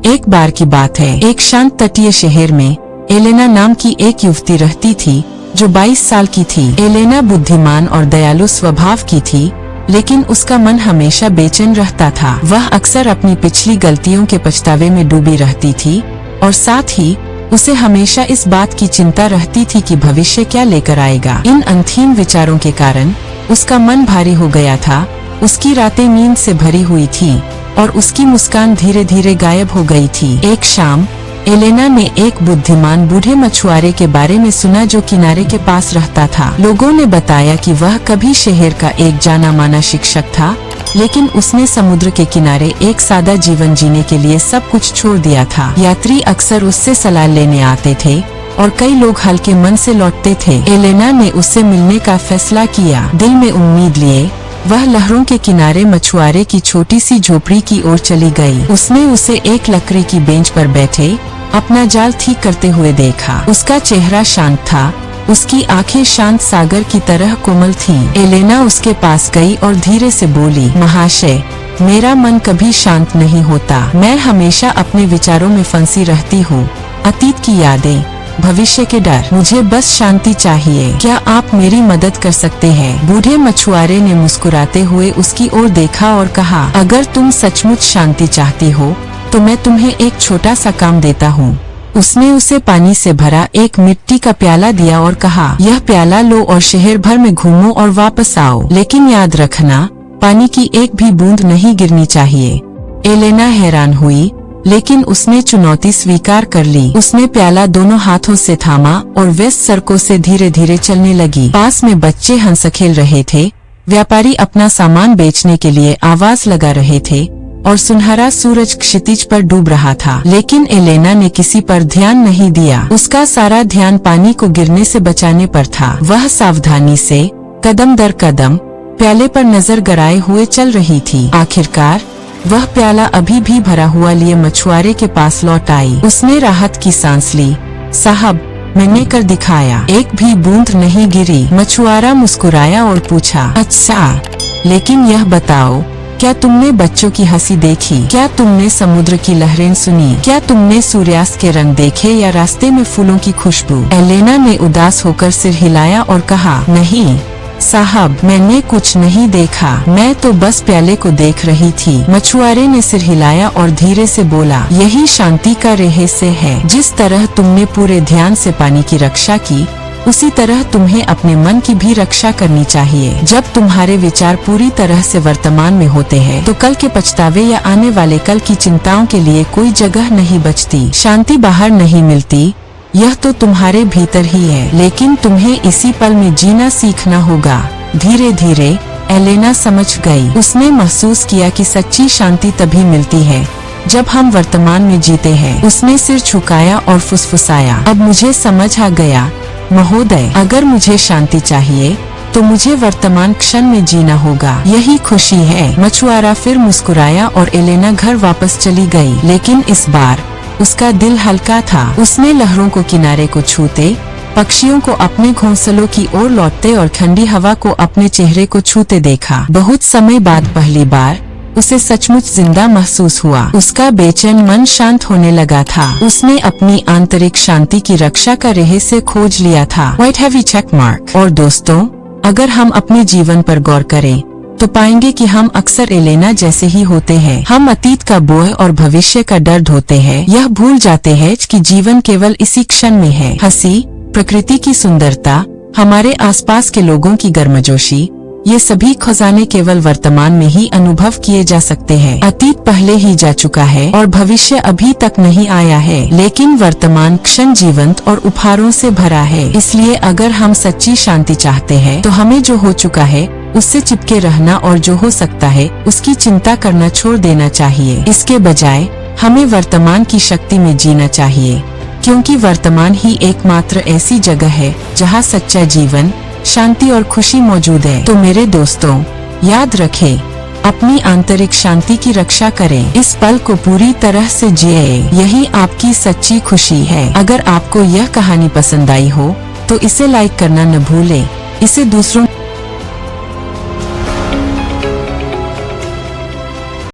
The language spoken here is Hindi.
एक बार की बात है, एक शांत तटीय शहर में एलेना नाम की एक युवती रहती थी जो 22 साल की थी। एलेना बुद्धिमान और दयालु स्वभाव की थी, लेकिन उसका मन हमेशा बेचैन रहता था। वह अक्सर अपनी पिछली गलतियों के पछतावे में डूबी रहती थी और साथ ही उसे हमेशा इस बात की चिंता रहती थी कि भविष्य क्या लेकर आएगा। इन अंतहीन विचारों के कारण उसका मन भारी हो गया था। उसकी रातें नींद से भरी हुई थी और उसकी मुस्कान धीरे धीरे गायब हो गई थी। एक शाम एलेना ने एक बुद्धिमान बूढ़े मछुआरे के बारे में सुना जो किनारे के पास रहता था। लोगों ने बताया कि वह कभी शहर का एक जाना माना शिक्षक था, लेकिन उसने समुद्र के किनारे एक सादा जीवन जीने के लिए सब कुछ छोड़ दिया था। यात्री अक्सर उससे सलाह लेने आते थे और कई लोग हल्के मन से लौटते थे। एलेना ने उससे मिलने का फैसला किया। दिल में उम्मीद लिए वह लहरों के किनारे मछुआरे की छोटी सी झोपड़ी की ओर चली गई। उसने उसे एक लकड़ी की बेंच पर बैठे अपना जाल ठीक करते हुए देखा। उसका चेहरा शांत था, उसकी आंखें शांत सागर की तरह कोमल थीं। एलेना उसके पास गई और धीरे से बोली, महाशय, मेरा मन कभी शांत नहीं होता। मैं हमेशा अपने विचारों में फंसी रहती हूँ। अतीत की यादें, भविष्य के डर। मुझे बस शांति चाहिए। क्या आप मेरी मदद कर सकते हैं? बूढ़े मछुआरे ने मुस्कुराते हुए उसकी ओर देखा और कहा, अगर तुम सचमुच शांति चाहती हो तो मैं तुम्हें एक छोटा सा काम देता हूँ। उसने उसे पानी से भरा एक मिट्टी का प्याला दिया और कहा, यह प्याला लो और शहर भर में घूमो और वापस आओ, लेकिन याद रखना पानी की एक भी बूंद नहीं गिरनी चाहिए। एलेना हैरान हुई, लेकिन उसने चुनौती स्वीकार कर ली। उसने प्याला दोनों हाथों से थामा और व्यस्त सड़कों से धीरे धीरे चलने लगी। पास में बच्चे हंस खेल रहे थे, व्यापारी अपना सामान बेचने के लिए आवाज लगा रहे थे और सुनहरा सूरज क्षितिज पर डूब रहा था। लेकिन एलेना ने किसी पर ध्यान नहीं दिया। उसका सारा ध्यान पानी को गिरने से बचाने पर था। वह सावधानी से कदम दर कदम प्याले पर नजर गड़ाए हुए चल रही थी। आखिरकार वह प्याला अभी भी भरा हुआ लिए मछुआरे के पास लौट आई। उसने राहत की सांस ली। साहब, मैंने कर दिखाया, एक भी बूंद नहीं गिरी। मछुआरा मुस्कुराया और पूछा, अच्छा, लेकिन यह बताओ, क्या तुमने बच्चों की हंसी देखी? क्या तुमने समुद्र की लहरें सुनी? क्या तुमने सूर्यास्त के रंग देखे या रास्ते में फूलों की खुशबू? एलेना ने उदास होकर सिर हिलाया और कहा, नहीं साहब, मैंने कुछ नहीं देखा। मैं तो बस प्याले को देख रही थी। मछुआरे ने सिर हिलाया और धीरे से बोला, यही शांति का रहस्य है। जिस तरह तुमने पूरे ध्यान से पानी की रक्षा की, उसी तरह तुम्हें अपने मन की भी रक्षा करनी चाहिए। जब तुम्हारे विचार पूरी तरह से वर्तमान में होते हैं, तो कल के पछतावे या आने वाले कल की चिंताओं के लिए कोई जगह नहीं बचती। शांति बाहर नहीं मिलती, यह तो तुम्हारे भीतर ही है, लेकिन तुम्हें इसी पल में जीना सीखना होगा। धीरे धीरे एलेना समझ गई। उसने महसूस किया कि सच्ची शांति तभी मिलती है जब हम वर्तमान में जीते हैं। उसने सिर झुकाया और फुसफुसाया, अब मुझे समझ आ गया महोदय, अगर मुझे शांति चाहिए तो मुझे वर्तमान क्षण में जीना होगा। यही खुशी है। मछुआरा फिर मुस्कुराया और एलेना घर वापस चली गई, लेकिन इस बार उसका दिल हल्का था। उसने लहरों को किनारे को छूते, पक्षियों को अपने घोंसलों की ओर लौटते और ठंडी हवा को अपने चेहरे को छूते देखा। बहुत समय बाद पहली बार उसे सचमुच जिंदा महसूस हुआ। उसका बेचैन मन शांत होने लगा था। उसने अपनी आंतरिक शांति की रक्षा का रहस्य खोज लिया था। White heavy check mark. और दोस्तों, अगर हम अपने जीवन पर गौर करें तो पाएंगे कि हम अक्सर एलेना जैसे ही होते हैं। हम अतीत का बोझ और भविष्य का डर ढोते हैं। यह भूल जाते हैं कि जीवन केवल इसी क्षण में है। हंसी, प्रकृति की सुंदरता, हमारे आसपास के लोगों की गर्मजोशी, ये सभी खजाने केवल वर्तमान में ही अनुभव किए जा सकते हैं। अतीत पहले ही जा चुका है और भविष्य अभी तक नहीं आया है, लेकिन वर्तमान क्षण जीवंत और उपहारों से भरा है। इसलिए अगर हम सच्ची शांति चाहते हैं तो हमें जो हो चुका है उससे चिपके रहना और जो हो सकता है उसकी चिंता करना छोड़ देना चाहिए। इसके बजाय हमें वर्तमान की शक्ति में जीना चाहिए, क्योंकि वर्तमान ही एकमात्र ऐसी जगह है जहाँ सच्चा जीवन, शांति और खुशी मौजूद है। तो मेरे दोस्तों, याद रखें, अपनी आंतरिक शांति की रक्षा करें। इस पल को पूरी तरह से जिए, यही आपकी सच्ची खुशी है। अगर आपको यह कहानी पसंद आई हो तो इसे लाइक करना न भूलें। इसे दूसरों